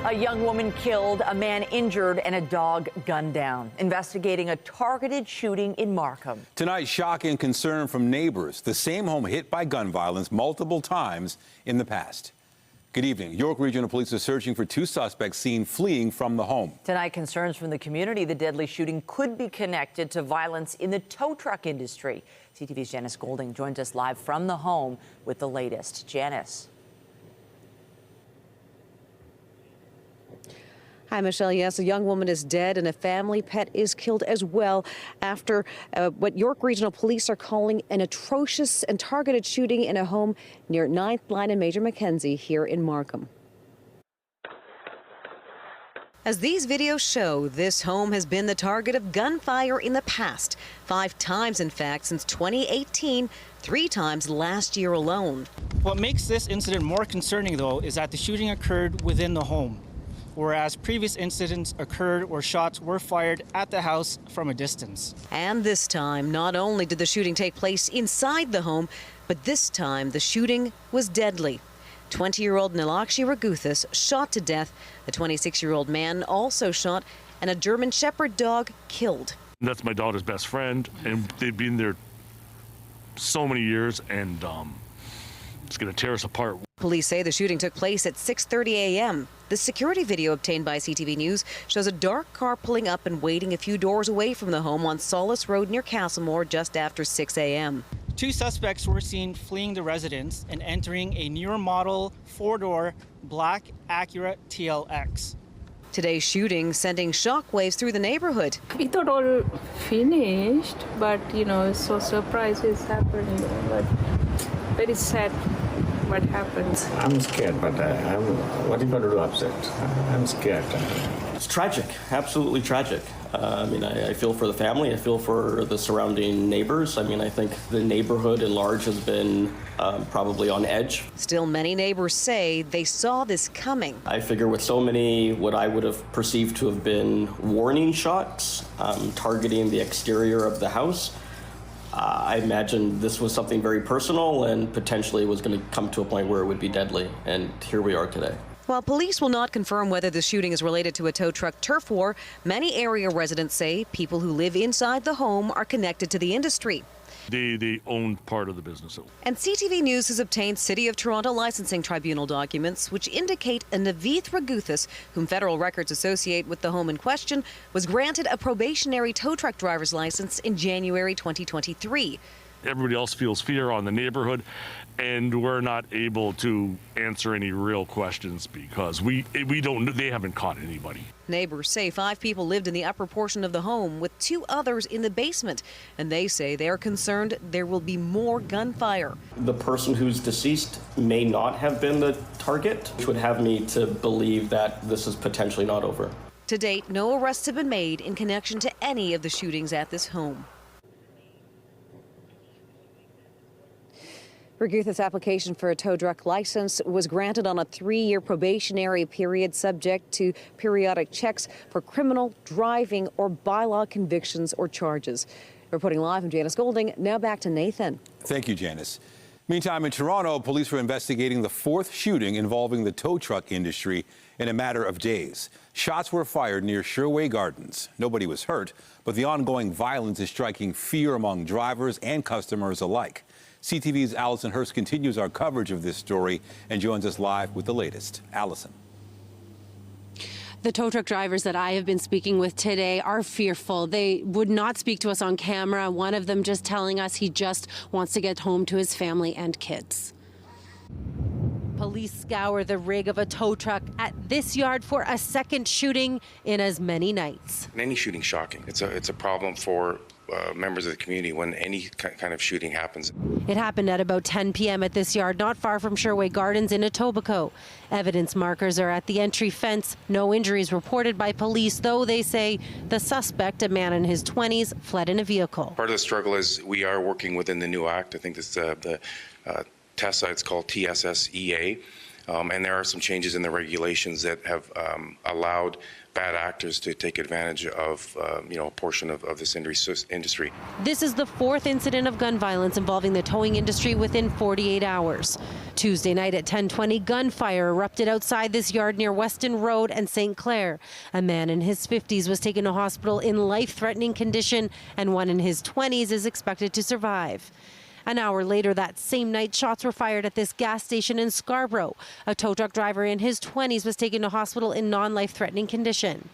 A young woman killed, a man injured, and a dog gunned down. Investigating a targeted shooting in Markham. Tonight, shock and concern from neighbors. The same home hit by gun violence multiple times in the past. Good evening. York Regional Police are searching for two suspects seen fleeing from the home. Tonight, concerns from the community the deadly shooting could be connected to violence in the tow truck industry. CTV's Janice Golding joins us live from the home with the latest. Janice. Hi, Michelle. Yes, a young woman is dead and a family pet is killed as well after what York Regional Police are calling an atrocious and targeted shooting in a home near 9th Line and Major Mackenzie here in Markham. As these videos show, this home has been the target of gunfire in the past. 5 times, in fact, since 2018, 3 times last year alone. What makes this incident more concerning, though, is that the shooting occurred within the home, whereas previous incidents occurred where shots were fired at the house from a distance. And this time, not only did the shooting take place inside the home, but this time the shooting was deadly. 20-year-old Nilakshi Raguthis shot to death, a 26-year-old man also shot, and a German Shepherd dog killed. That's my daughter's best friend, and they've been there so many years, and it's going to tear us apart. Police say the shooting took place at 6:30 a.m. The security video obtained by CTV News shows a dark car pulling up and waiting a few doors away from the home on Solace Road near Castlemore just after 6 a.m. 2 suspects were seen fleeing the residence and entering a newer model 4-door black Acura TLX. Today's shooting sending shockwaves through the neighborhood. We thought all finished, but so surprises happened. But very sad what happens. I'm scared, but what are you going to do upset? I'm scared. It's tragic, absolutely tragic. I feel for the family. I feel for the surrounding neighbors. I think the neighborhood at large has been probably on edge. Still, many neighbors say they saw this coming. I figure with so many what I would have perceived to have been warning shots targeting the exterior of the house, I imagine this was something very personal and potentially was going to come to a point where it would be deadly. And here we are today. While police will not confirm whether the shooting is related to a tow truck turf war, many area residents say people who live inside the home are connected to the industry. They own part of the business. And CTV News has obtained City of Toronto Licensing Tribunal documents which indicate a Navith Raguthis, whom federal records associate with the home in question, was granted a probationary tow truck driver's license in January 2023. Everybody else feels fear on the neighborhood, and we're not able to answer any real questions because they haven't caught anybody. Neighbors say 5 people lived in the upper portion of the home with 2 others in the basement, and they say they are concerned there will be more gunfire. The person who's deceased may not have been the target, which would have me to believe that this is potentially not over. To date, no arrests have been made in connection to any of the shootings at this home. Raguthis' application for a tow truck license was granted on a 3-year probationary period subject to periodic checks for criminal, driving, or bylaw convictions or charges. Reporting live, I'm Janice Golding. Now back to Nathan. Thank you, Janice. Meantime, in Toronto, police were investigating the 4th shooting involving the tow truck industry in a matter of days. Shots were fired near Sherway Gardens. Nobody was hurt, but the ongoing violence is striking fear among drivers and customers alike. CTV's Allison Hurst continues our coverage of this story and joins us live with the latest. Allison. The tow truck drivers that I have been speaking with today are fearful. They would not speak to us on camera. One of them just telling us he just wants to get home to his family and kids. Police scour the rig of a tow truck at this yard for a second shooting in as many nights. Any shooting shocking. It's a problem for members of the community when any kind of shooting happens. It happened at about 10 p.m. at this yard, not far from Sherway Gardens in Etobicoke. Evidence markers are at the entry fence. No injuries reported by police, though they say the suspect, a man in his 20s, fled in a vehicle. Part of the struggle is we are working within the new act. I think this the TESA, it's called TSSEA. And there are some changes in the regulations that have allowed bad actors to take advantage of, a portion of this industry. This is the fourth incident of gun violence involving the towing industry within 48 hours. Tuesday night at 10:20, gunfire erupted outside this yard near Weston Road and St. Clair. A man in his 50s was taken to hospital in life-threatening condition, and one in his 20s is expected to survive. An hour later that same night, shots were fired at this gas station in Scarborough. A tow truck driver in his 20s was taken to hospital in non-life-threatening condition.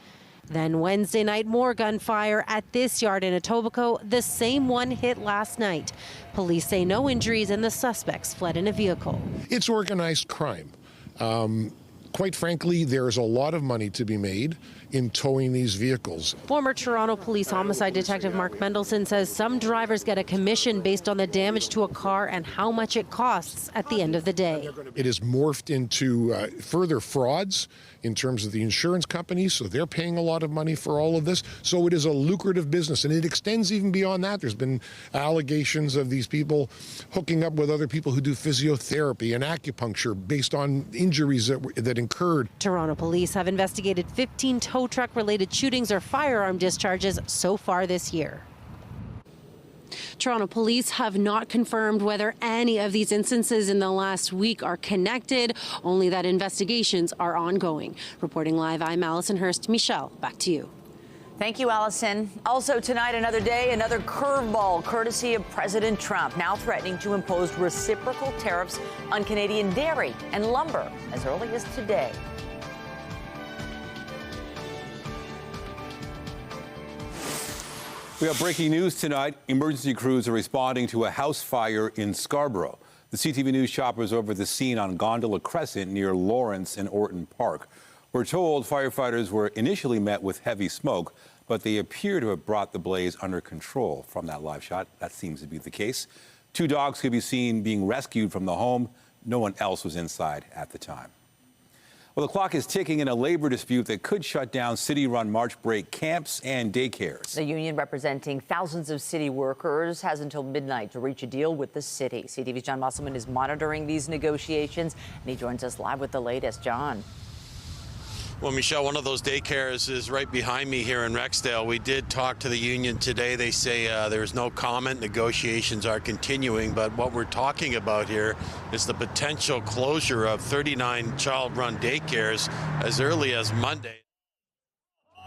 Then Wednesday night, more gunfire at this yard in Etobicoke, the same one hit last night. Police say no injuries and the suspects fled in a vehicle. It's organized crime. Quite frankly, there's a lot of money to be made in towing these vehicles. Former Toronto Police Homicide Detective Mark Mendelson says some drivers get a commission based on the damage to a car and how much it costs at the end of the day. It has morphed into further frauds in terms of the insurance companies, so they're paying a lot of money for all of this. So it is a lucrative business, and it extends even beyond that. There's been allegations of these people hooking up with other people who do physiotherapy and acupuncture based on injuries that incurred. Toronto police have investigated 15 tow truck-related shootings or firearm discharges so far this year. Toronto police have not confirmed whether any of these instances in the last week are connected, only that investigations are ongoing. Reporting live, I'm Allison Hurst. Michelle, back to you. Thank you, Allison. Also tonight, another day, another curveball courtesy of President Trump, now threatening to impose reciprocal tariffs on Canadian dairy and lumber as early as today. We have breaking news tonight. Emergency crews are responding to a house fire in Scarborough. The CTV News choppers over the scene on Gondola Crescent near Lawrence and Orton Park. We're told firefighters were initially met with heavy smoke, but they appear to have brought the blaze under control. From that live shot, that seems to be the case. 2 dogs could be seen being rescued from the home. No one else was inside at the time. Well, the clock is ticking in a labor dispute that could shut down city-run March break camps and daycares. The union representing thousands of city workers has until midnight to reach a deal with the city. CTV's John Musselman is monitoring these negotiations, and he joins us live with the latest. John. Well, Michelle, one of those daycares is right behind me here in Rexdale. We did talk to the union today. They say there's no comment. Negotiations are continuing. But what we're talking about here is the potential closure of 39 child-run daycares as early as Monday.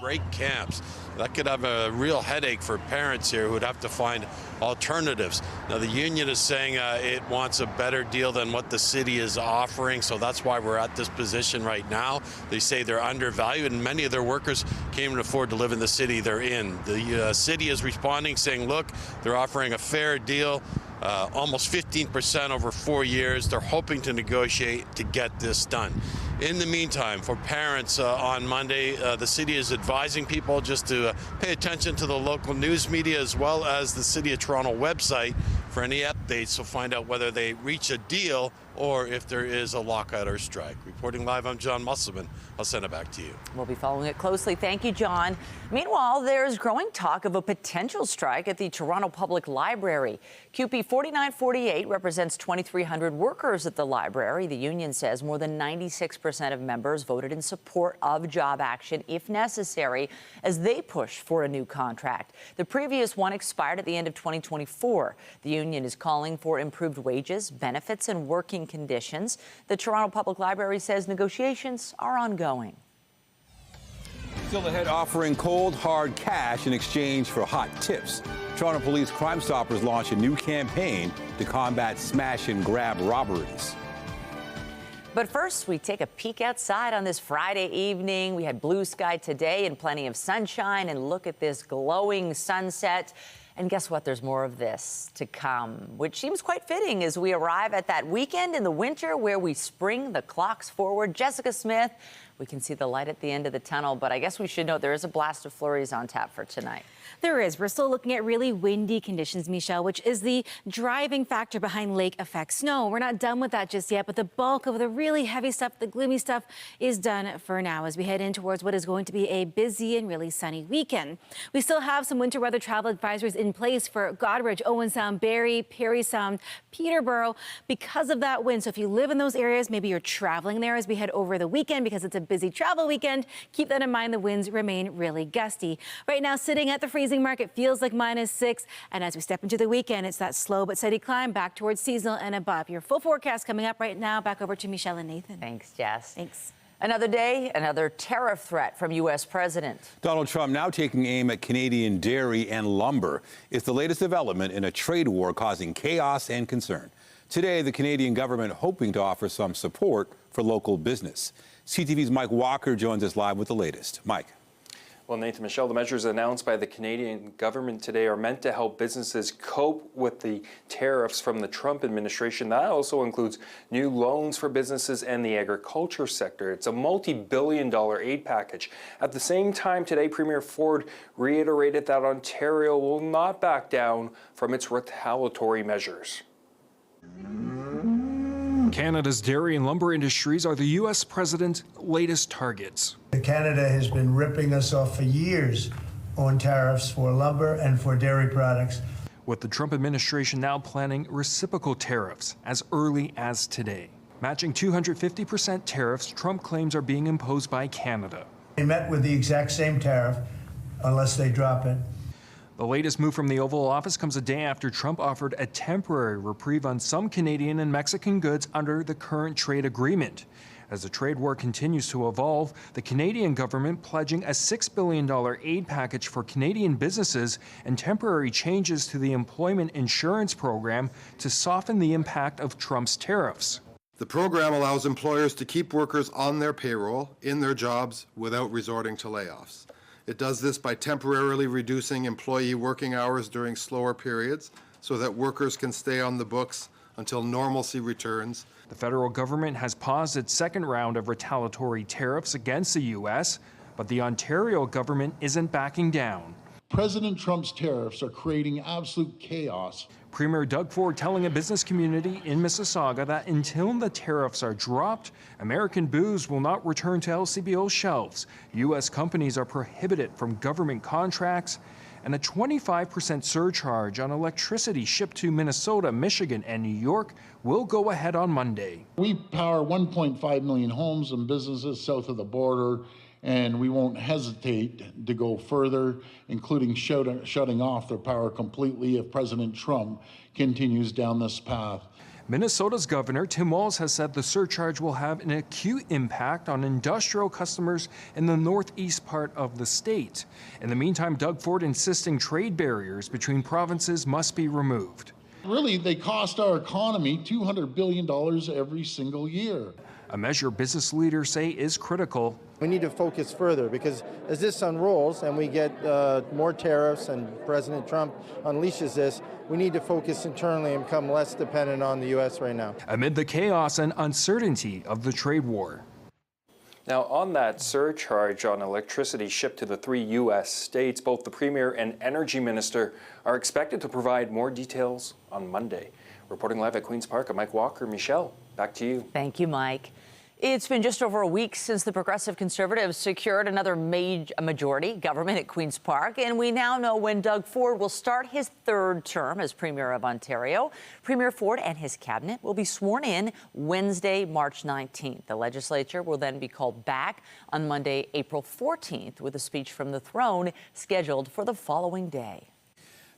Break camps. That could have a real headache for parents here who would have to find alternatives. Now, the union is saying it wants a better deal than what the city is offering, so that's why we're at this position right now. They say they're undervalued, and many of their workers can't even afford to live in the city they're in. The city is responding, saying, look, they're offering a fair deal. Almost 15% over 4 years. They're hoping to negotiate to get this done. In the meantime, for parents on Monday, the city is advising people just to pay attention to the local news media as well as the City of Toronto website for any updates to find out whether they reach a deal or if there is a lockout or strike. Reporting live, I'm John Musselman. I'll send it back to you. We'll be following it closely. Thank you, John. Meanwhile, there's growing talk of a potential strike at the Toronto Public Library. CUPE 4948 represents 2,300 workers at the library. The union says more than 96% of members voted in support of job action if necessary as they push for a new contract. The previous one expired at the end of 2024. The union is calling for improved wages, benefits, and working conditions. The Toronto Public Library says negotiations are ongoing. Still ahead, offering cold, hard cash in exchange for hot tips. Toronto Police Crime Stoppers launch a new campaign to combat smash and grab robberies. But first, we take a peek outside on this Friday evening. We had blue sky today and plenty of sunshine, and look at this glowing sunset. And guess what? There's more of this to come, which seems quite fitting as we arrive at that weekend in the winter where we spring the clocks forward. Jessica Smith, we can see the light at the end of the tunnel, but I guess we should note there is a blast of flurries on tap for tonight. There is. We're still looking at really windy conditions, Michelle, which is the driving factor behind lake effect snow. We're not done with that just yet, but the bulk of the really heavy stuff, the gloomy stuff, is done for now as we head in towards what is going to be a busy and really sunny weekend. We still have some winter weather travel advisories in place for Goderich, Owen Sound, Barrie, Perry Sound, Peterborough because of that wind. So if you live in those areas, maybe you're traveling there as we head over the weekend because it's a busy travel weekend. Keep that in mind. The winds remain really gusty. Right now, sitting at the freezing mark, it feels like -6. And as we step into the weekend, it's that slow but steady climb back towards seasonal and above. Your full forecast coming up right now. Back over to Michelle and Nathan. Thanks, Jess. Thanks. Another day, another tariff threat from U.S. President. Donald Trump now taking aim at Canadian dairy and lumber. It's the latest development in a trade war causing chaos and concern. Today, the Canadian government hoping to offer some support for local business. CTV's Mike Walker joins us live with the latest. Mike. Well, Nathan, Michelle, the measures announced by the Canadian government today are meant to help businesses cope with the tariffs from the Trump administration. That also includes new loans for businesses and the agriculture sector. It's a multi-billion-dollar aid package. At the same time today, Premier Ford reiterated that Ontario will not back down from its retaliatory measures. Canada's dairy and lumber industries are the U.S. president's latest targets. Canada has been ripping us off for years on tariffs for lumber and for dairy products. With the Trump administration now planning reciprocal tariffs as early as today. Matching 250% tariffs Trump claims are being imposed by Canada. They met with the exact same tariff unless they drop it. The latest move from the Oval Office comes a day after Trump offered a temporary reprieve on some Canadian and Mexican goods under the current trade agreement. As the trade war continues to evolve, the Canadian government pledging a $6 billion aid package for Canadian businesses and temporary changes to the employment insurance program to soften the impact of Trump's tariffs. The program allows employers to keep workers on their payroll in their jobs without resorting to layoffs. It does this by temporarily reducing employee working hours during slower periods so that workers can stay on the books until normalcy returns. The federal government has paused its second round of retaliatory tariffs against the U.S., but the Ontario government isn't backing down. President Trump's tariffs are creating absolute chaos. Premier Doug Ford telling a business community in Mississauga that until the tariffs are dropped, American booze will not return to LCBO shelves. U.S. companies are prohibited from government contracts, and a 25% surcharge on electricity shipped to Minnesota, Michigan, and New York will go ahead on Monday. We power 1.5 million homes and businesses south of the border, and we won't hesitate to go further, including shutting off their power completely if President Trump continues down this path. Minnesota's Governor Tim Walz has said the surcharge will have an acute impact on industrial customers in the northeast part of the state. In the meantime, Doug Ford insisting trade barriers between provinces must be removed. Really, they cost our economy $200 billion every single year. A measure business leaders say is critical. We need to focus further because as this unrolls and we get more tariffs and President Trump unleashes this, we need to focus internally and become less dependent on the U.S. right now. Amid the chaos and uncertainty of the trade war. Now, on that surcharge on electricity shipped to the 3 U.S. states, both the Premier and Energy Minister are expected to provide more details on Monday. Reporting live at Queen's Park, I'm Mike Walker. Michelle, back to you. Thank you, Mike. It's been just over a week since the Progressive Conservatives secured another majority government at Queen's Park, and we now know when Doug Ford will start his third term as Premier of Ontario. Premier Ford and his cabinet will be sworn in Wednesday, March 19th. The legislature will then be called back on Monday, April 14th, with a speech from the throne scheduled for the following day.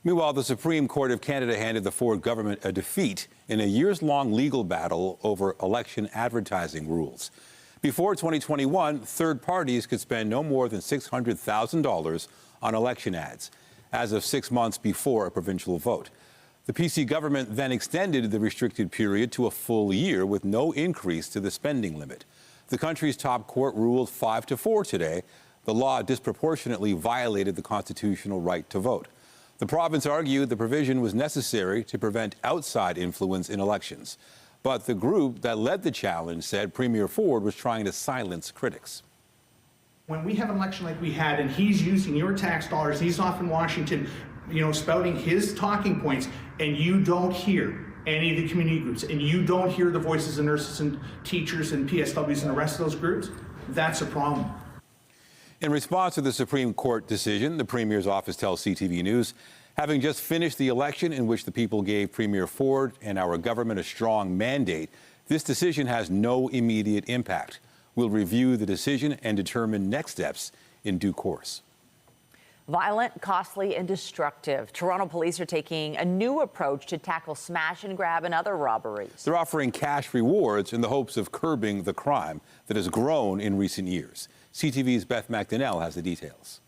Meanwhile, the Supreme Court of Canada handed the Ford government a defeat in a years-long legal battle over election advertising rules. Before 2021, third parties could spend no more than $600,000 on election ads, as of 6 months before a provincial vote. The PC government then extended the restricted period to a full year with no increase to the spending limit. The country's top court ruled 5-4 today. The law disproportionately violated the constitutional right to vote. The province argued the provision was necessary to prevent outside influence in elections. But the group that led the challenge said Premier Ford was trying to silence critics. When we have an election like we had and he's using your tax dollars, he's off in Washington, spouting his talking points, and you don't hear any of the community groups, and you don't hear the voices of nurses and teachers and PSWs and the rest of those groups, that's a problem. In response to the Supreme Court decision, the Premier's office tells CTV News, having just finished the election in which the people gave Premier Ford and our government a strong mandate, this decision has no immediate impact. will review the decision and determine next steps in due course. Violent, costly, and destructive. Toronto police are taking a new approach to tackle smash and grab and other robberies. They're offering cash rewards in the hopes of curbing the crime that has grown in recent years. CTV's Beth McDonnell has the details.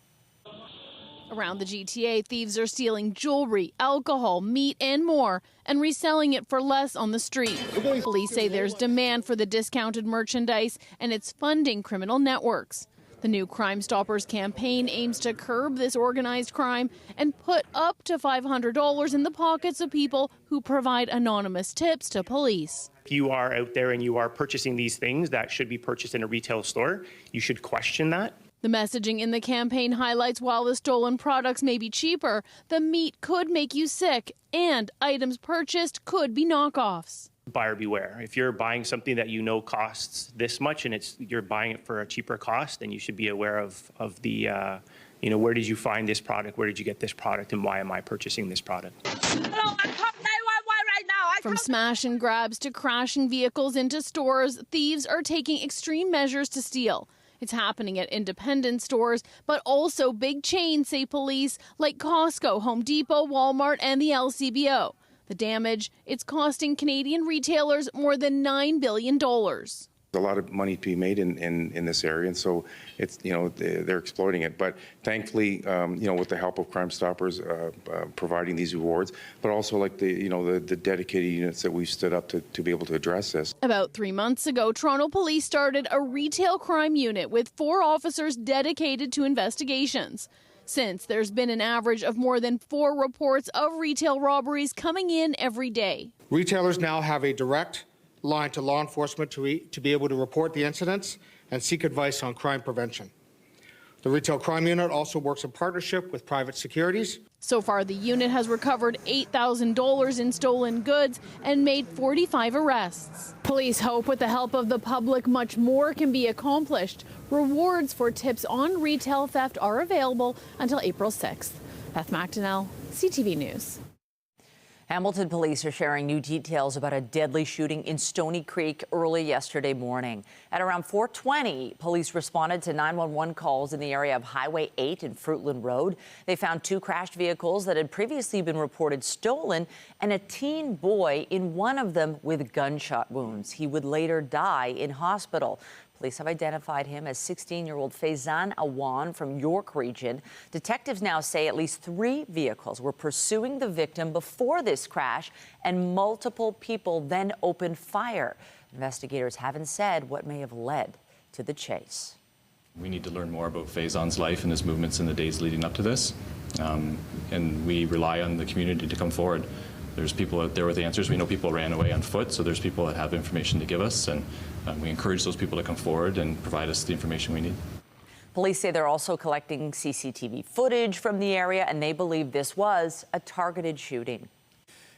Around the GTA, thieves are stealing jewelry, alcohol, meat, and more, and reselling it for less on the street. Police say there's demand for the discounted merchandise, and it's funding criminal networks. The new Crime Stoppers campaign aims to curb this organized crime and put up to $500 in the pockets of people who provide anonymous tips to police. If you are out there and you are purchasing these things that should be purchased in a retail store, you should question that. The messaging in the campaign highlights while the stolen products may be cheaper, the meat could make you sick and items purchased could be knockoffs. Buyer beware. If you're buying something that you know costs this much and you're buying it for a cheaper cost, then you should be aware of the, where did you find this product? Where did you get this product? And why am I purchasing this product? Hello, I'm calling 911 right now. From smash and grabs to crashing vehicles into stores, thieves are taking extreme measures to steal. It's happening at independent stores, but also big chains, say police, like Costco, Home Depot, Walmart, and the LCBO. The damage, it's costing Canadian retailers more than $9 billion. There's a lot of money to be made in this area, and so it's they're exploiting it. But thankfully, with the help of Crime Stoppers providing these rewards, but also like the dedicated units that we've stood up to be able to address this. About 3 months ago, Toronto Police started a retail crime unit with 4 officers dedicated to investigations. Since, there's been an average of more than 4 reports of retail robberies coming in every day. Retailers now have a direct line to law enforcement to be able to report the incidents and seek advice on crime prevention. The Retail Crime Unit also works in partnership with private securities. So far, the unit has recovered $8,000 in stolen goods and made 45 arrests. Police hope with the help of the public much more can be accomplished. Rewards for tips on retail theft are available until April 6th. Beth McDonnell, CTV News. Hamilton police are sharing new details about a deadly shooting in Stony Creek early yesterday morning. At around 4:20, police responded to 911 calls in the area of Highway 8 and Fruitland Road. They found 2 crashed vehicles that had previously been reported stolen and a teen boy in one of them with gunshot wounds. He would later die in hospital. Police have identified him as 16-year-old Faizan Awan from York Region. Detectives now say at least 3 vehicles were pursuing the victim before this crash, and multiple people then opened fire. Investigators haven't said what may have led to the chase. We need to learn more about Faizan's life and his movements in the days leading up to this, and we rely on the community to come forward. There's people out there with answers. We know people ran away on foot, so there's people that have information to give us, and we encourage those people to come forward and provide us the information we need. Police say they're also collecting CCTV footage from the area, and they believe this was a targeted shooting.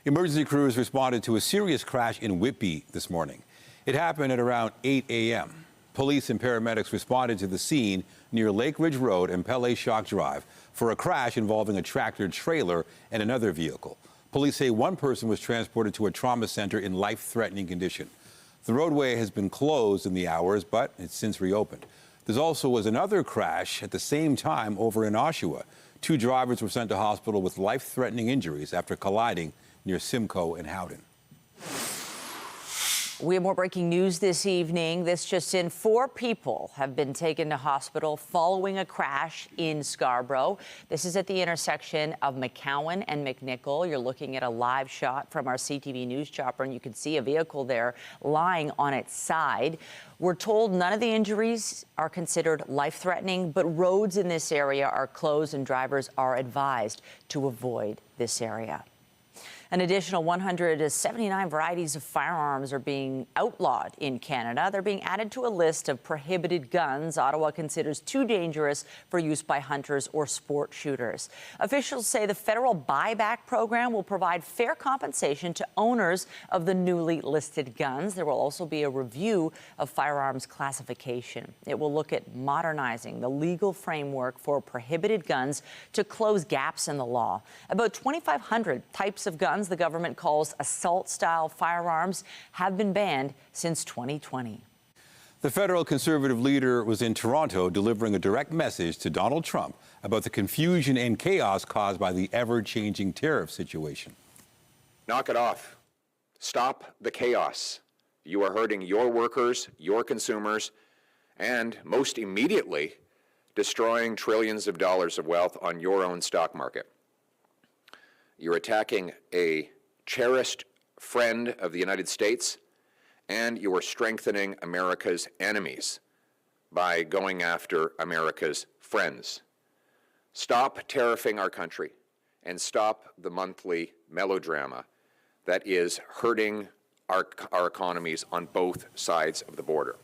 Emergency crews responded to a serious crash in Whitby this morning. It happened at around 8 a.m. Police and paramedics responded to the scene near Lake Ridge Road and Pellet Shock Drive for a crash involving a tractor trailer and another vehicle. Police say one person was transported to a trauma center in life-threatening condition. The roadway has been closed in the hours, but it's since reopened. There also was another crash at the same time over in Oshawa. 2 drivers were sent to hospital with life-threatening injuries after colliding near Simcoe and Howden. We have more breaking news this evening. This just in, 4 people have been taken to hospital following a crash in Scarborough. This is at the intersection of McCowan and McNichol. You're looking at a live shot from our CTV News chopper, and you can see a vehicle there lying on its side. We're told none of the injuries are considered life-threatening, but roads in this area are closed and drivers are advised to avoid this area. An additional 179 varieties of firearms are being outlawed in Canada. They're being added to a list of prohibited guns Ottawa considers too dangerous for use by hunters or sport shooters. Officials say the federal buyback program will provide fair compensation to owners of the newly listed guns. There will also be a review of firearms classification. It will look at modernizing the legal framework for prohibited guns to close gaps in the law. About 2,500 types of guns the government calls assault-style firearms have been banned since 2020. The federal conservative leader was in Toronto delivering a direct message to Donald Trump about the confusion and chaos caused by the ever-changing tariff situation. Knock it off. Stop the chaos. You are hurting your workers, your consumers, and most immediately, destroying trillions of dollars of wealth on your own stock market. You're attacking a cherished friend of the United States, and you are strengthening America's enemies by going after America's friends. Stop tariffing our country and stop the monthly melodrama that is hurting our economies on both sides of the border.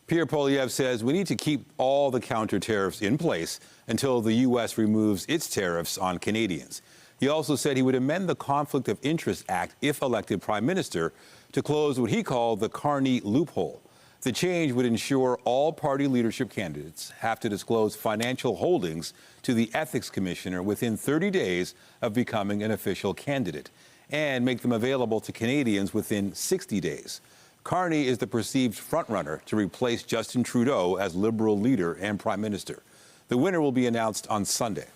Pierre Poilievre says we need to keep all the counter tariffs in place until the U.S. removes its tariffs on Canadians. He also said he would amend the Conflict of Interest Act if elected Prime Minister to close what he called the Carney loophole. The change would ensure all party leadership candidates have to disclose financial holdings to the Ethics Commissioner within 30 days of becoming an official candidate and make them available to Canadians within 60 days. Carney is the perceived frontrunner to replace Justin Trudeau as Liberal leader and Prime Minister. The winner will be announced on Sunday.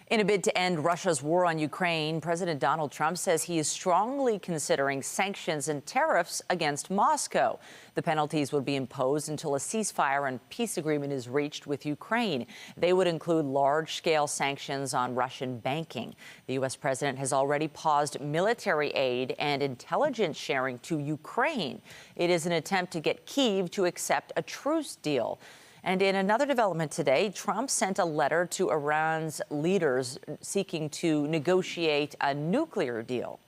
In a bid to end Russia's war on Ukraine, President Donald Trump says he is strongly considering sanctions and tariffs against Moscow. The penalties would be imposed until a ceasefire and peace agreement is reached with Ukraine. They would include large-scale sanctions on Russian banking. The U.S. president has already paused military aid and intelligence sharing to Ukraine. It is an attempt to get Kyiv to accept a truce deal. And in another development today, Trump sent a letter to Iran's leaders seeking to negotiate a nuclear deal.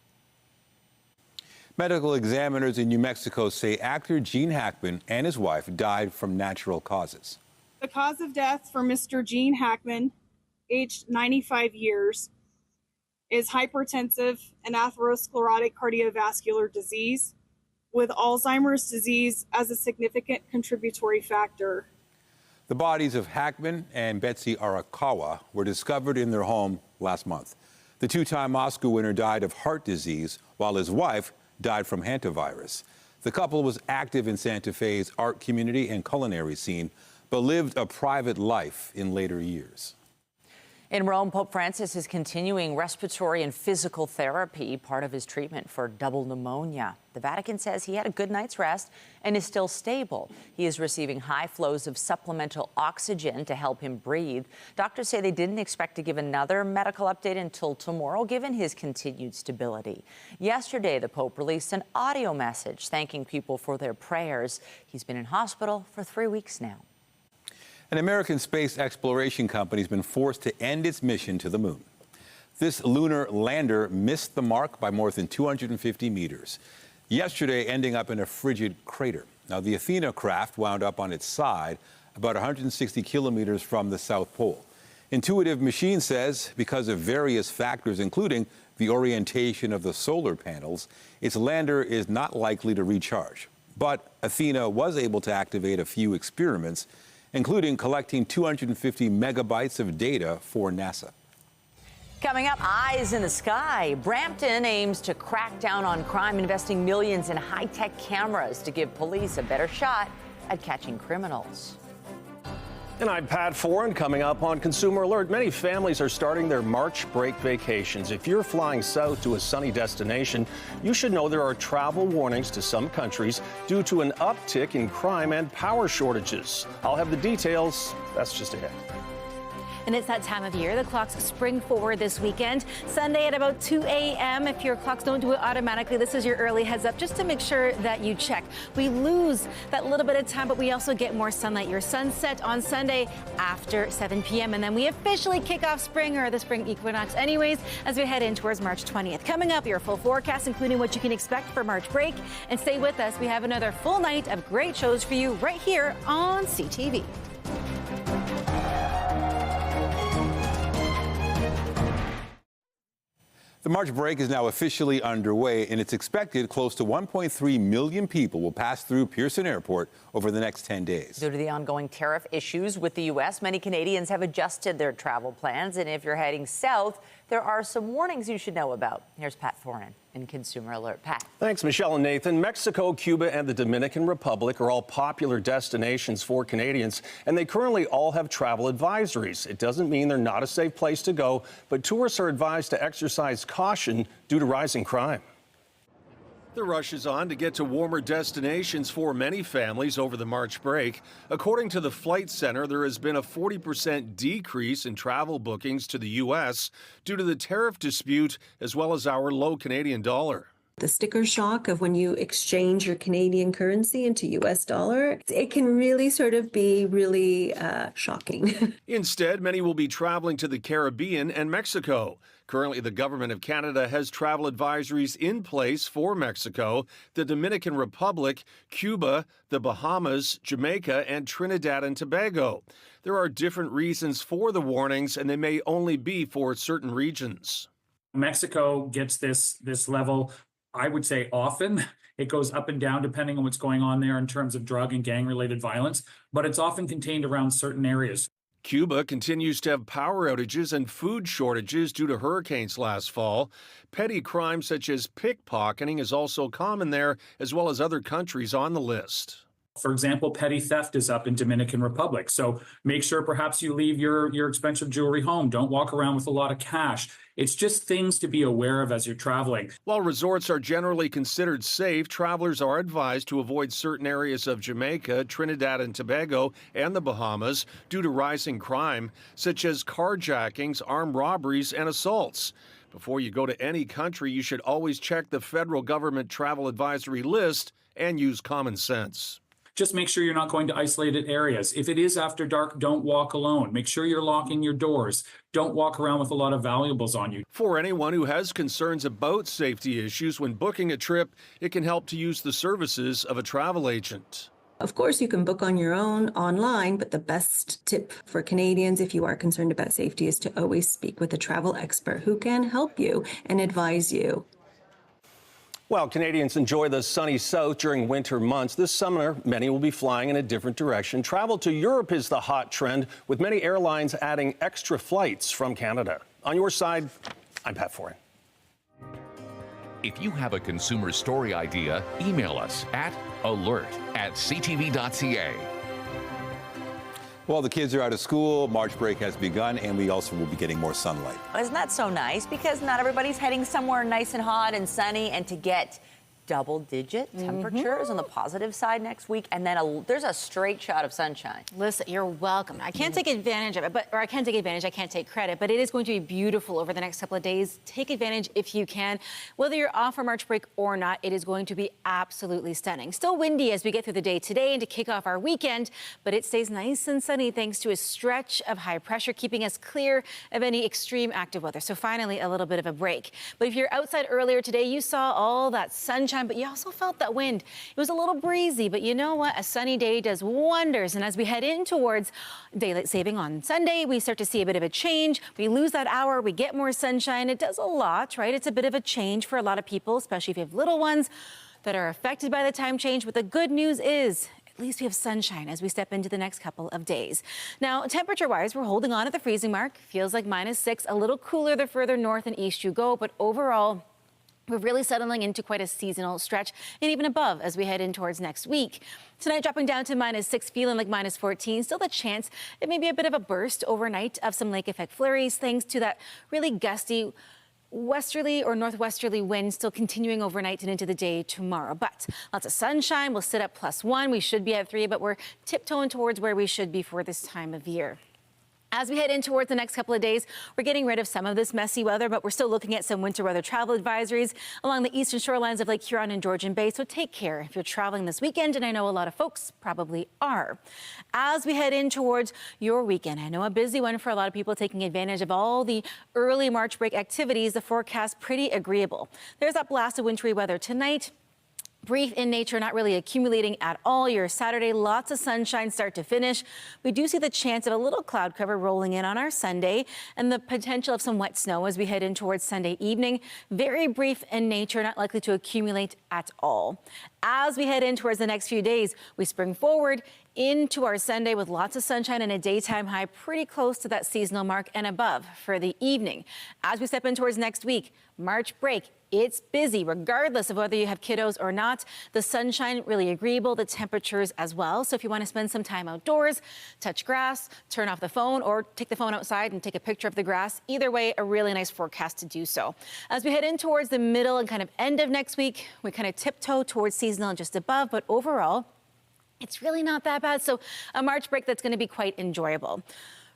Medical examiners in New Mexico say actor Gene Hackman and his wife died from natural causes. The cause of death for Mr. Gene Hackman, aged 95 years, is hypertensive and atherosclerotic cardiovascular disease, with Alzheimer's disease as a significant contributory factor. The bodies of Hackman and Betsy Arakawa were discovered in their home last month. The two-time Oscar winner died of heart disease, while his wife died from hantavirus. The couple was active in Santa Fe's art community and culinary scene, but lived a private life in later years. In Rome, Pope Francis is continuing respiratory and physical therapy, part of his treatment for double pneumonia. The Vatican says he had a good night's rest and is still stable. He is receiving high flows of supplemental oxygen to help him breathe. Doctors say they didn't expect to give another medical update until tomorrow, given his continued stability. Yesterday, the Pope released an audio message thanking people for their prayers. He's been in hospital for 3 weeks now. An American space exploration company has been forced to end its mission to the moon. This lunar lander missed the mark by more than 250 meters, yesterday ending up in a frigid crater. Now, the Athena craft wound up on its side about 160 kilometers from the South Pole. Intuitive Machine says because of various factors, including the orientation of the solar panels, its lander is not likely to recharge. But Athena was able to activate a few experiments, including collecting 250 megabytes of data for NASA. Coming up, eyes in the sky. Brampton aims to crack down on crime, investing millions in high-tech cameras to give police a better shot at catching criminals. And I'm Pat Foran. Coming up on Consumer Alert, many families are starting their March break vacations. If you're flying south to a sunny destination, you should know there are travel warnings to some countries due to an uptick in crime and power shortages. I'll have the details. That's just ahead. And it's that time of year. The clocks spring forward this weekend. Sunday at about 2 a.m. If your clocks don't do it automatically, this is your early heads up just to make sure that you check. We lose that little bit of time, but we also get more sunlight. Your sunset on Sunday after 7 p.m. And then we officially kick off spring, or the spring equinox anyways, as we head in towards March 20th. Coming up, your full forecast, including what you can expect for March break. And stay with us. We have another full night of great shows for you right here on CTV. The March break is now officially underway, and it's expected close to 1.3 million people will pass through Pearson Airport over the next 10 days. Due to the ongoing tariff issues with the U.S., many Canadians have adjusted their travel plans. And if you're heading south, there are some warnings you should know about. Here's Pat Thorin in Consumer Alert. Pat. Thanks, Michelle and Nathan. Mexico, Cuba, and the Dominican Republic are all popular destinations for Canadians, and they currently all have travel advisories. It doesn't mean they're not a safe place to go, but tourists are advised to exercise caution due to rising crime. The rush is on to get to warmer destinations for many families over the March break. According to the Flight Center, there has been a 40% decrease in travel bookings to the U.S. due to the tariff dispute, as well as our low Canadian dollar. The sticker shock of when you exchange your Canadian currency into US dollar, it can really sort of be really shocking. Instead, many will be traveling to the Caribbean and Mexico. Currently, the government of Canada has travel advisories in place for Mexico, the Dominican Republic, Cuba, the Bahamas, Jamaica, and Trinidad and Tobago. There are different reasons for the warnings, and they may only be for certain regions. Mexico gets this level, I would say, often. It goes up and down depending on what's going on there in terms of drug and gang-related violence, but it's often contained around certain areas. Cuba continues to have power outages and food shortages due to hurricanes last fall. Petty crimes such as pickpocketing is also common there, as well as other countries on the list. For example, petty theft is up in Dominican Republic. So make sure perhaps you leave your expensive jewelry home. Don't walk around with a lot of cash. It's just things to be aware of as you're traveling. While resorts are generally considered safe, travelers are advised to avoid certain areas of Jamaica, Trinidad and Tobago, and the Bahamas due to rising crime, such as carjackings, armed robberies, and assaults. Before you go to any country, you should always check the federal government travel advisory list and use common sense. Just make sure you're not going to isolated areas. If it is after dark, don't walk alone. Make sure you're locking your doors. Don't walk around with a lot of valuables on you. For anyone who has concerns about safety issues when booking a trip, it can help to use the services of a travel agent. Of course, you can book on your own online, but the best tip for Canadians, if you are concerned about safety, is to always speak with a travel expert who can help you and advise you. While Canadians enjoy the sunny south during winter months, this summer many will be flying in a different direction. Travel to Europe is the hot trend, with many airlines adding extra flights from Canada. On your side, I'm Pat Thorin. If you have a consumer story idea, email us at alert@ctv.ca. Well, the kids are out of school, March break has begun, and we also will be getting more sunlight. Isn't that so nice? Because not everybody's heading somewhere nice and hot and sunny, and to get double-digit temperatures on the positive side next week, and then there's a straight shot of sunshine. Listen, you're welcome. I can't take advantage of it, I can't take credit, but it is going to be beautiful over the next couple of days. Take advantage if you can. Whether you're off for March break or not, it is going to be absolutely stunning. Still windy as we get through the day today and to kick off our weekend, but it stays nice and sunny thanks to a stretch of high pressure, keeping us clear of any extreme active weather. So finally, a little bit of a break. But if you're outside earlier today, you saw all that sunshine, but you also felt that wind. It was a little breezy, but you know what? A sunny day does wonders. And as we head in towards daylight saving on Sunday, we start to see a bit of a change. We lose that hour, we get more sunshine. It does a lot, right? It's a bit of a change for a lot of people, especially if you have little ones that are affected by the time change. But the good news is, at least we have sunshine as we step into the next couple of days. Now, temperature-wise, we're holding on at the freezing mark. Feels like -6, a little cooler the further north and east you go, but overall, we're really settling into quite a seasonal stretch and even above as we head in towards next week. Tonight dropping down to -6, feeling like -14. Still the chance it may be a bit of a burst overnight of some lake effect flurries thanks to that really gusty westerly or northwesterly wind still continuing overnight and into the day tomorrow. But lots of sunshine. We'll sit at +1. We should be at 3, but we're tiptoeing towards where we should be for this time of year. As we head in towards the next couple of days, we're getting rid of some of this messy weather, but we're still looking at some winter weather travel advisories along the eastern shorelines of Lake Huron and Georgian Bay. So take care if you're traveling this weekend, and I know a lot of folks probably are. As we head in towards your weekend, I know a busy one for a lot of people taking advantage of all the early March break activities. The forecast pretty agreeable. There's that blast of wintry weather tonight. Brief in nature, not really accumulating at all. Your Saturday, lots of sunshine start to finish. We do see the chance of a little cloud cover rolling in on our Sunday and the potential of some wet snow as we head in towards Sunday evening. Very brief in nature, not likely to accumulate at all. As we head in towards the next few days, we spring forward into our Sunday with lots of sunshine and a daytime high pretty close to that seasonal mark and above for the evening. As we step in towards next week, March break, it's busy regardless of whether you have kiddos or not. The sunshine really agreeable, the temperatures as well. So if you want to spend some time outdoors, touch grass, turn off the phone, or take the phone outside and take a picture of the grass, either way, a really nice forecast to do so. As we head in towards the middle and kind of end of next week, we kind of tiptoe towards seasonal and just above, but overall, it's really not that bad. So a March break that's going to be quite enjoyable.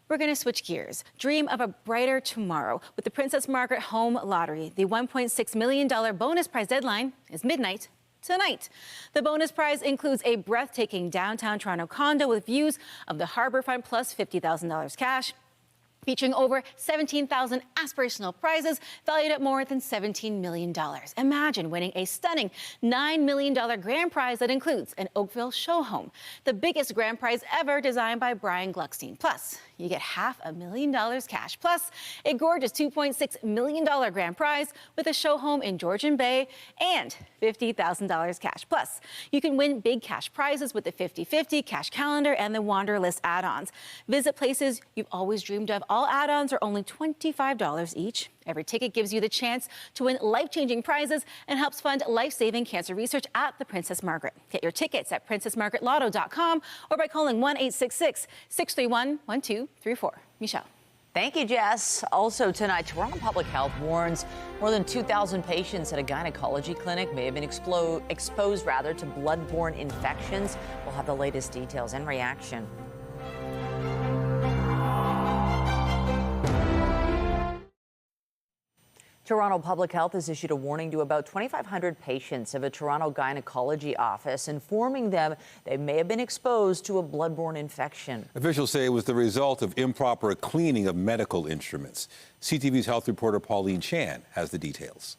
We're going to switch gears. Dream of a brighter tomorrow with the Princess Margaret Home Lottery. The $1.6 million bonus prize deadline is midnight tonight. The bonus prize includes a breathtaking downtown Toronto condo with views of the harbourfront plus $50,000 cash, featuring over 17,000 aspirational prizes valued at more than $17 million. Imagine winning a stunning $9 million grand prize that includes an Oakville show home, the biggest grand prize ever designed by Brian Gluckstein. Plus, you get $500,000 cash, plus a gorgeous $2.6 million grand prize with a show home in Georgian Bay and $50,000 cash. Plus, you can win big cash prizes with the 50/50 cash calendar and the Wanderlist add-ons. Visit places you've always dreamed of. All add-ons are only $25 each. Every ticket gives you the chance to win life-changing prizes and helps fund life-saving cancer research at the Princess Margaret. Get your tickets at princessmargaretlotto.com or by calling 1-866-631-1234. Michelle. Thank you, Jess. Also tonight, Toronto Public Health warns more than 2,000 patients at a gynecology clinic may have been exposed to blood-borne infections. We'll have the latest details and reaction. Toronto Public Health has issued a warning to about 2,500 patients of a Toronto gynecology office, informing them they may have been exposed to a blood-borne infection. Officials say it was the result of improper cleaning of medical instruments. CTV's health reporter Pauline Chan has the details.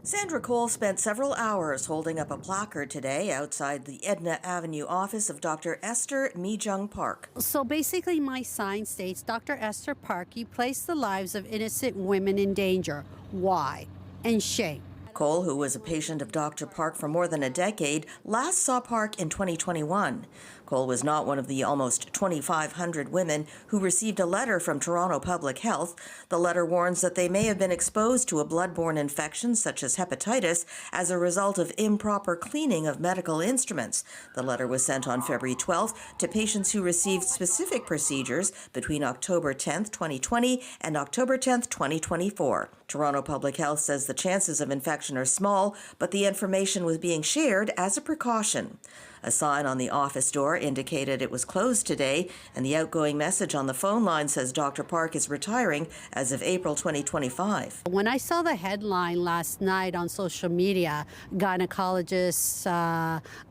Sandra Cole spent several hours holding up a placard today outside the Edna Avenue office of Dr. Esther Mi-jung Park. So basically my sign states, Dr. Esther Park, you place the lives of innocent women in danger. Why? And shame. Cole, who was a patient of Dr. Park for more than a decade, last saw Park in 2021. Cole was not one of the almost 2,500 women who received a letter from Toronto Public Health. The letter warns that they may have been exposed to a blood-borne infection such as hepatitis as a result of improper cleaning of medical instruments. The letter was sent on February 12th to patients who received specific procedures between October 10th, 2020 and October 10th, 2024. Toronto Public Health says the chances of infection are small, but the information was being shared as a precaution. A sign on the office door indicated it was closed today, and the outgoing message on the phone line says Dr. Park is retiring as of April 2025. When I saw the headline last night on social media, gynecologists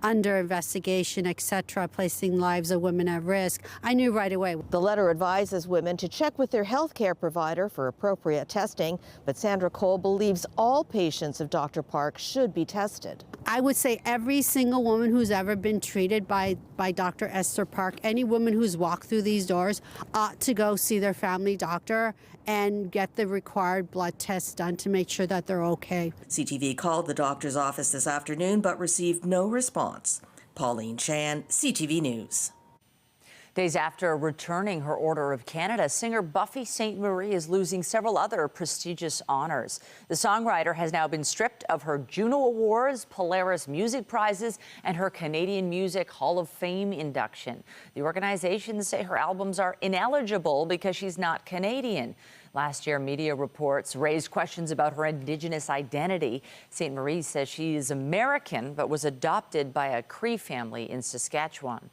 under investigation, etc., placing lives of women at risk, I knew right away. The letter advises women to check with their health care provider for appropriate testing, but Sandra Cole believes all patients of Dr. Park should be tested. I would say every single woman who's ever been treated by Dr. Esther Park, any woman who's walked through these doors ought to go see their family doctor and get the required blood tests done to make sure that they're okay. CTV called the doctor's office this afternoon but received no response. Pauline Chan, CTV News. Days after returning her Order of Canada, singer Buffy Sainte-Marie is losing several other prestigious honors. The songwriter has now been stripped of her Juno Awards, Polaris Music Prizes, and her Canadian Music Hall of Fame induction. The organizations say her albums are ineligible because she's not Canadian. Last year, media reports raised questions about her Indigenous identity. Sainte-Marie says she is American but was adopted by a Cree family in Saskatchewan.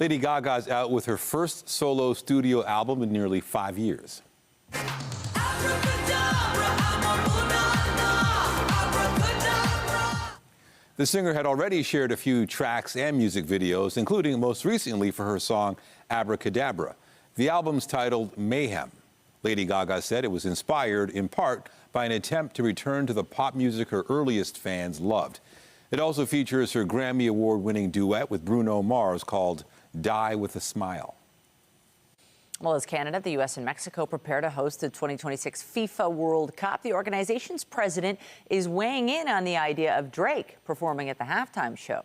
Lady Gaga is out with her first solo studio album in nearly 5 years. The singer had already shared a few tracks and music videos, including most recently for her song Abracadabra. The album's titled Mayhem. Lady Gaga said it was inspired in part by an attempt to return to the pop music her earliest fans loved. It also features her Grammy Award-winning duet with Bruno Mars called Die With a Smile. Well, as Canada, the U.S. and Mexico prepare to host the 2026 FIFA World Cup, the organization's president is weighing in on the idea of Drake performing at the halftime show.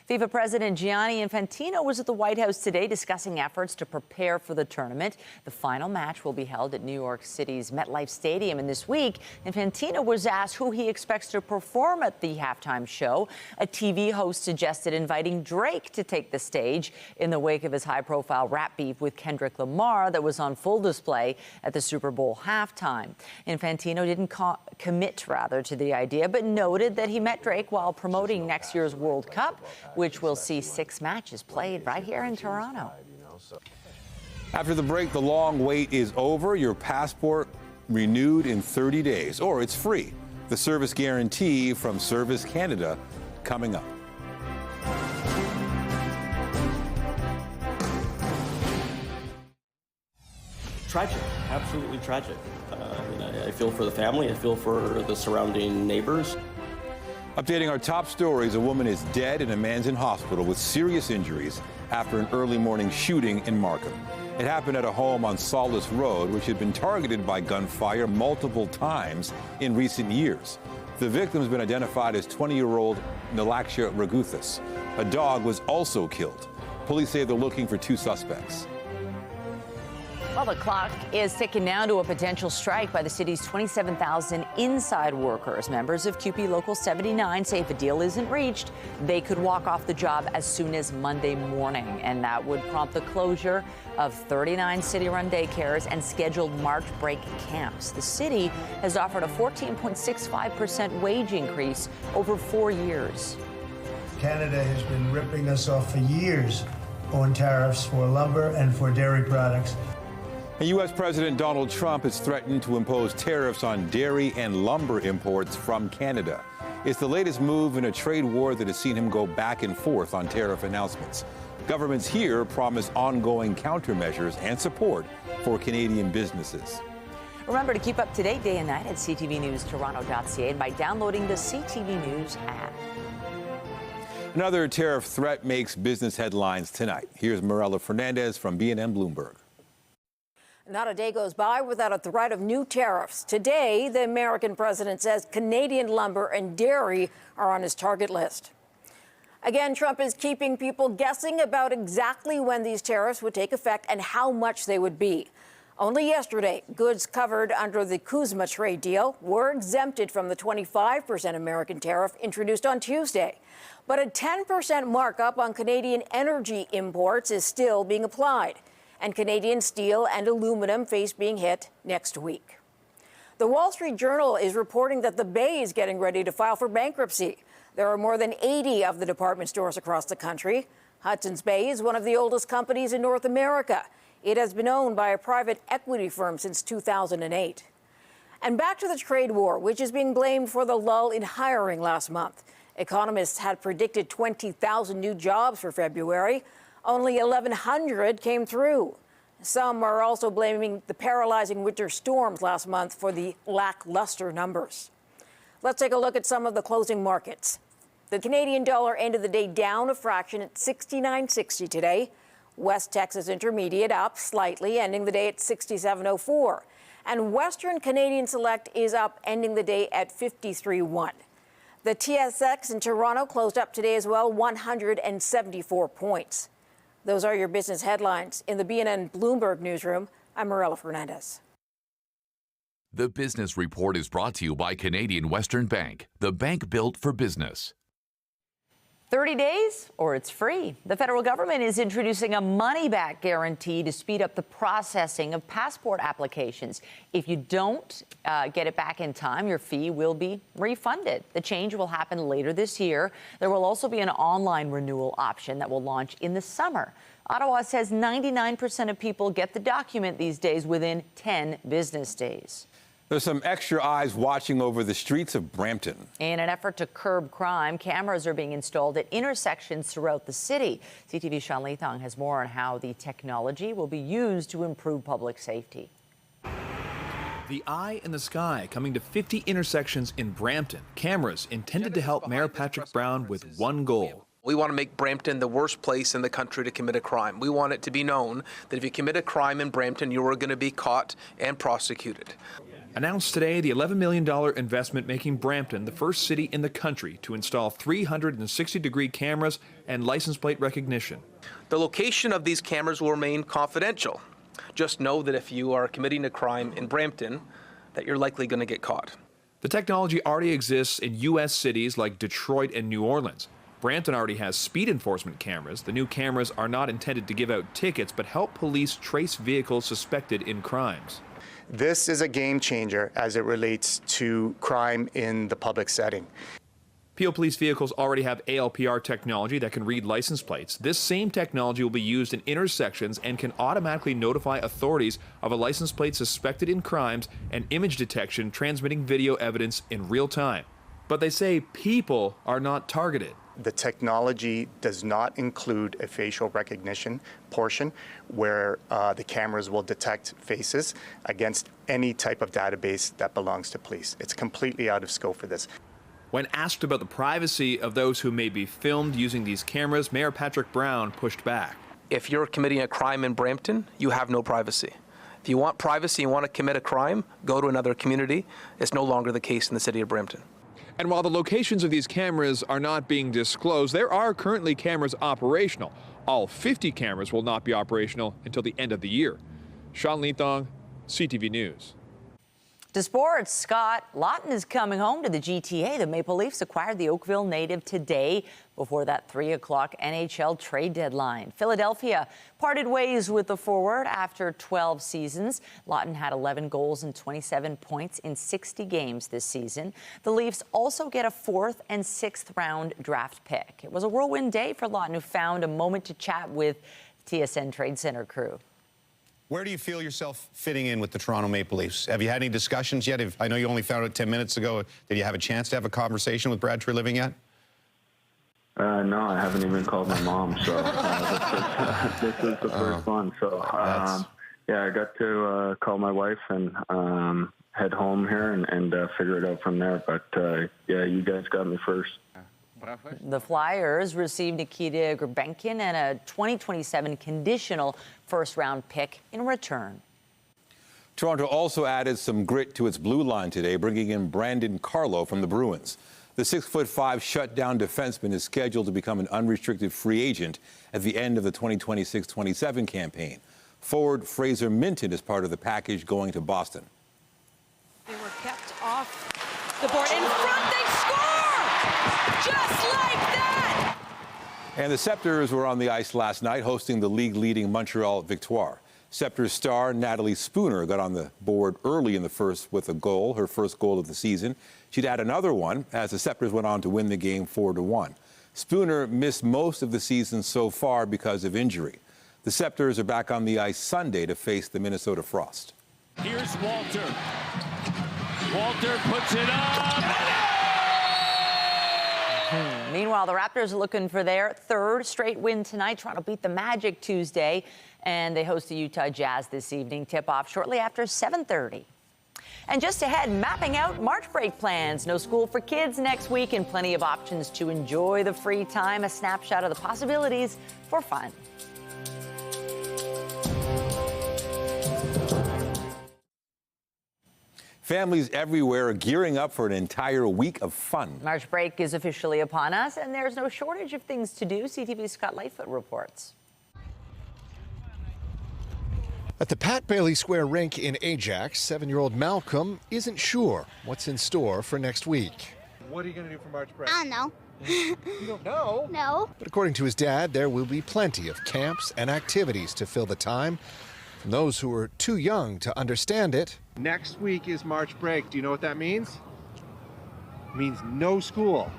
FIFA President Gianni Infantino was at the White House today discussing efforts to prepare for the tournament. The final match will be held at New York City's MetLife Stadium. And this week, Infantino was asked who he expects to perform at the halftime show. A TV host suggested inviting Drake to take the stage in the wake of his high-profile rap beef with Kendrick Lamar that was on full display at the Super Bowl halftime. Infantino didn't commit to the idea, but noted that he met Drake while promoting next year's World Cup, which will see 6 matches played right here in Toronto. After the break, the long wait is over. Your passport renewed in 30 days, or it's free. The service guarantee from Service Canada coming up. Tragic, absolutely tragic. I feel for the family, I feel for the surrounding neighbors. Updating our top stories, a woman is dead and a man's in hospital with serious injuries after an early morning shooting in Markham. It happened at a home on Solace Road, which had been targeted by gunfire multiple times in recent years. The victim has been identified as 20-year-old Nilaksha Raguthis. A dog was also killed. Police say they're looking for 2 suspects. Well, the clock is ticking down to a potential strike by the city's 27,000 inside workers. Members of CUPE Local 79 say if a deal isn't reached, they could walk off the job as soon as Monday morning. And that would prompt the closure of 39 city-run daycares and scheduled March break camps. The city has offered a 14.65% wage increase over 4 years. Canada has been ripping us off for years on tariffs for lumber and for dairy products. And U.S. President Donald Trump has threatened to impose tariffs on dairy and lumber imports from Canada. It's the latest move in a trade war that has seen him go back and forth on tariff announcements. Governments here promise ongoing countermeasures and support for Canadian businesses. Remember to keep up to date day and night at ctvnewstoronto.ca and by downloading the CTV News app. Another tariff threat makes business headlines tonight. Here's Marella Fernandez from BNN Bloomberg. Not a day goes by without a threat of new tariffs. Today, the American president says Canadian lumber and dairy are on his target list. Again, Trump is keeping people guessing about exactly when these tariffs would take effect and how much they would be. Only yesterday, goods covered under the CUSMA trade deal were exempted from the 25% American tariff introduced on Tuesday. But a 10% markup on Canadian energy imports is still being applied. And Canadian steel and aluminum face being hit next week. The Wall Street Journal is reporting that the Bay is getting ready to file for bankruptcy. There are more than 80 of the department stores across the country. Hudson's Bay is one of the oldest companies in North America. It has been owned by a private equity firm since 2008. And back to the trade war, which is being blamed for the lull in hiring last month. Economists had predicted 20,000 new jobs for February. Only 1,100 came through. Some are also blaming the paralyzing winter storms last month for the lackluster numbers. Let's take a look at some of the closing markets. The Canadian dollar ended the day down a fraction at 69.60 today. West Texas Intermediate up slightly, ending the day at 67.04. And Western Canadian Select is up, ending the day at 53.1. The TSX in Toronto closed up today as well, 174 points. Those are your business headlines. In the BNN Bloomberg newsroom, I'm Marella Fernandez. The Business Report is brought to you by Canadian Western Bank, the bank built for business. 30 days or it's free. The federal government is introducing a money-back guarantee to speed up the processing of passport applications. If you don't get it back in time, your fee will be refunded. The change will happen later this year. There will also be an online renewal option that will launch in the summer. Ottawa says 99% of people get the document these days within 10 business days. There's some extra eyes watching over the streets of Brampton. In an effort to curb crime, cameras are being installed at intersections throughout the city. CTV's Sean Leithong has more on how the technology will be used to improve public safety. The eye in the sky coming to 50 intersections in Brampton. Cameras intended to help Mayor Patrick Brown with one goal. We want to make Brampton the worst place in the country to commit a crime. We want it to be known that if you commit a crime in Brampton, you are going to be caught and prosecuted. Announced today the $11 million investment making Brampton the first city in the country to install 360-degree cameras and license plate recognition. The location of these cameras will remain confidential. Just know that if you are committing a crime in Brampton, that you're likely going to get caught. The technology already exists in U.S. cities like Detroit and New Orleans. Brampton already has speed enforcement cameras. The new cameras are not intended to give out tickets, but help police trace vehicles suspected in crimes. This is a game changer as it relates to crime in the public setting. Peel Police vehicles already have ALPR technology that can read license plates. This same technology will be used in intersections and can automatically notify authorities of a license plate suspected in crimes and image detection transmitting video evidence in real time. But they say people are not targeted. The technology does not include a facial recognition portion where the cameras will detect faces against any type of database that belongs to police. It's completely out of scope for this. When asked about the privacy of those who may be filmed using these cameras, Mayor Patrick Brown pushed back. If you're committing a crime in Brampton, you have no privacy. If you want privacy and want to commit a crime, go to another community. It's no longer the case in the city of Brampton. And while the locations of these cameras are not being disclosed, there are currently cameras operational. All 50 cameras will not be operational until the end of the year. Sean Leithong, CTV News. To sports, Scott, Lawton is coming home to the GTA. The Maple Leafs acquired the Oakville native today before that 3 o'clock NHL trade deadline. Philadelphia parted ways with the forward after 12 seasons. Lawton had 11 goals and 27 points in 60 games this season. The Leafs also get a 4th and 6th round draft pick. It was a whirlwind day for Lawton, who found a moment to chat with TSN Trade Center crew. Where do you feel yourself fitting in with the Toronto Maple Leafs? Have you had any discussions yet? I know you only found out 10 minutes ago. Did you have a chance to have a conversation with Brad Treliving yet? No, I haven't even called my mom, so this is the first one. So, yeah, I got to call my wife and head home here and figure it out from there. But, yeah, you guys got me first. The Flyers received Nikita Gurbenkin and a 2027 conditional first-round pick in return. Toronto also added some grit to its blue line today, bringing in Brandon Carlo from the Bruins. The 6'5" shutdown defenseman is scheduled to become an unrestricted free agent at the end of the 2026-27 campaign. Forward Fraser Minton is part of the package going to Boston. They were kept off the board. In front, they score! Just like that! And the Scepters were on the ice last night, hosting the league-leading Montreal Victoire. Scepters star Natalie Spooner got on the board early in the first with a goal, her first goal of the season. She'd add another one as the Scepters went on to win the game 4-1. Spooner missed most of the season so far because of injury. The Scepters are back on the ice Sunday to face the Minnesota Frost. Here's Walter. Walter puts it up. Meanwhile, the Raptors are looking for their 3rd straight win tonight. Toronto beat the Magic Tuesday, and they host the Utah Jazz this evening. Tip-off shortly after 7:30. And just ahead, mapping out March break plans. No school for kids next week and plenty of options to enjoy the free time. A snapshot of the possibilities for fun. Families everywhere are gearing up for an entire week of fun. March break is officially upon us, and there's no shortage of things to do. CTV's Scott Lightfoot reports. At the Pat Bailey Square rink in Ajax, 7-year-old Malcolm isn't sure what's in store for next week. What are you going to do for March break? I don't know. You don't know? No. But according to his dad, there will be plenty of camps and activities to fill the time. From those who are too young to understand it. Next week is March break. Do you know what that means? It means no school.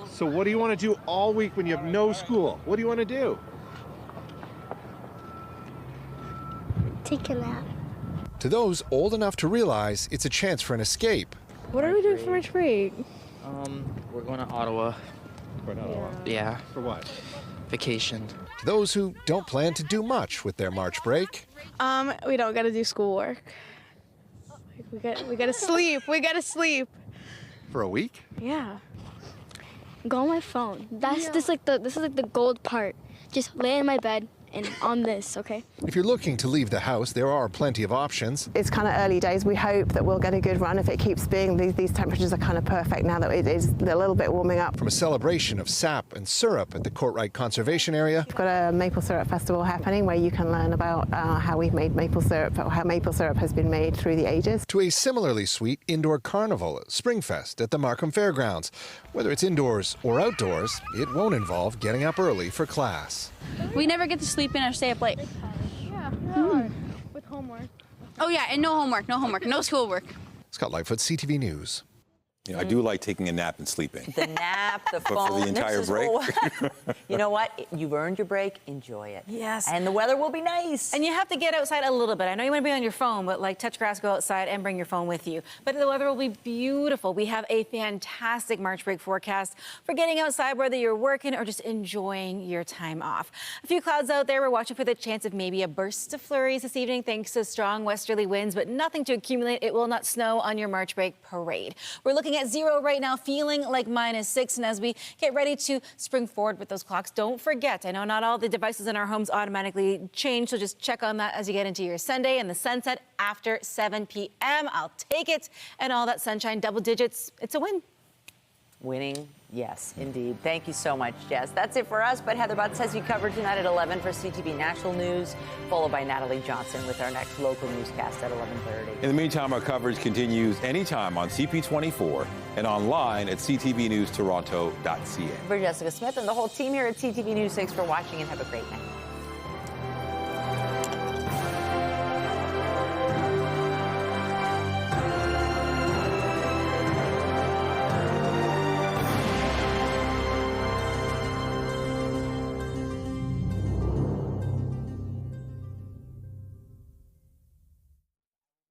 So what do you want to do all week when you have no school? What do you want to do? Take a nap. to those old enough to realize it's a chance for an escape. What are we doing for March break? We're going to Ottawa. Going to Ottawa? Yeah. For what? Vacation. To those who don't plan to do much with their March break. We don't got to do schoolwork. We got to sleep. We got to sleep. For a week? Yeah. Go on my phone. This is like the gold part. Just lay in my bed and on this, okay? If you're looking to leave the house, there are plenty of options. It's kind of early days. We hope that we'll get a good run if it keeps being. These temperatures are kind of perfect now that it is a little bit warming up. From a celebration of sap and syrup at the Courtright Conservation Area. We've got a maple syrup festival happening where you can learn about how we've made maple syrup, or how maple syrup has been made through the ages. To a similarly sweet indoor carnival, Springfest at the Markham Fairgrounds. Whether it's indoors or outdoors, it won't involve getting up early for class. We never get to sleep in or stay up late. Yeah. With homework. Oh yeah, and no homework, no schoolwork. Scott Lightfoot, CTV News. I do like taking a nap and sleeping. The nap, the phone. But for the entire break? You know what? You've earned your break. Enjoy it. Yes. And the weather will be nice. And you have to get outside a little bit. I know you want to be on your phone, but like touch grass, go outside and bring your phone with you. But the weather will be beautiful. We have a fantastic March break forecast for getting outside, whether you're working or just enjoying your time off. A few clouds out there. We're watching for the chance of maybe a burst of flurries this evening thanks to strong westerly winds, but nothing to accumulate. It will not snow on your March break parade. We're looking at 0 right now, feeling like -6. And as we get ready to spring forward with those clocks, don't forget, I know not all the devices in our homes automatically change, so just check on that as you get into your Sunday. And the sunset after 7 p.m. I'll take it. And all that sunshine, double digits, it's a win. Winning, yes, indeed. Thank you so much, Jess. That's it for us, but Heather Butts has you covered tonight at 11 for CTV National News, followed by Natalie Johnson with our next local newscast at 11:30. In the meantime, our coverage continues anytime on CP24 and online at ctvnewstoronto.ca. For Jessica Smith and the whole team here at CTV News, thanks for watching and have a great night.